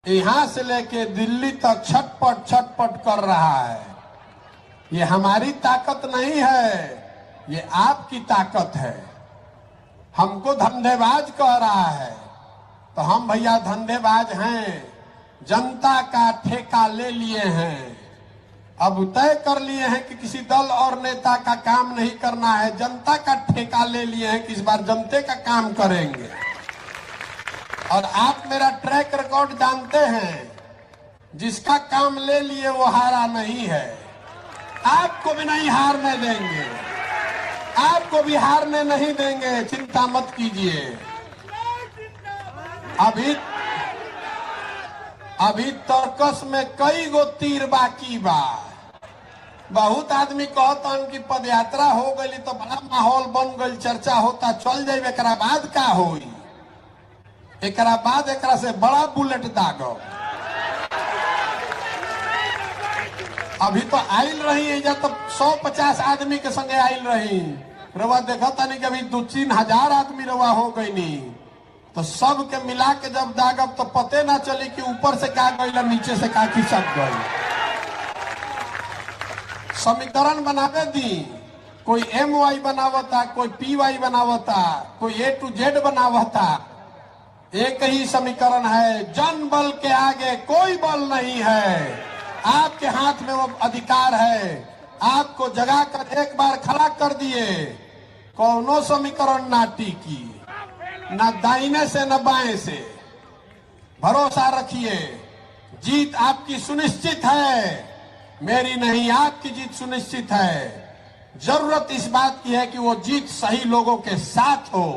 यहां से लेके दिल्ली तक छटपट छटपट कर रहा है। ये हमारी ताकत नहीं है, ये आपकी ताकत है। हमको धंधेबाज कह रहा है तो हम भैया धंधेबाज हैं, जनता का ठेका ले लिए हैं। अब तय कर लिए हैं कि किसी दल और नेता का काम नहीं करना है, जनता का ठेका ले लिए हैं कि इस बार जनता का काम करेंगे। और आप मेरा ट्रैक रिकॉर्ड जानते हैं, जिसका काम ले लिए वो हारा नहीं है। आपको भी नहीं हारने देंगे, आपको भी हारने नहीं देंगे, चिंता मत कीजिए। अभी तर्कस में कई गो तीर बाकी बा। बहुत आदमी कहतन कि पदयात्रा हो गई तो बड़ा माहौल बन गई, चर्चा होता, चल जाए, एकरा बाद का होई? एकरा बाद एकरा से बड़ा बुलेट दागो। अभी तो आयल रही है, जब तो 150 आदमी के संगे आयल रही, रवा देखा था नहीं, कभी 2-3 हजार आदमी रवा हो गई नहीं, तो सब के मिला के जब दागब तो पते ना चली कि ऊपर से का गई नीचे से का खिसक गई। समीकरण बनावे दी, कोई MY बनावता, कोई PY बनावता, कोई A to Z बनावता। एक ही समीकरण है, जन बल के आगे कोई बल नहीं है। आपके हाथ में वो अधिकार है, आपको जगा कर एक बार खड़ा कर दिए, कौनो समीकरण ना टिकी, न दाहिने से न बाएं से। भरोसा रखिए, जीत आपकी सुनिश्चित है, मेरी नहीं, आपकी जीत सुनिश्चित है। जरूरत इस बात की है कि वो जीत सही लोगों के साथ हो।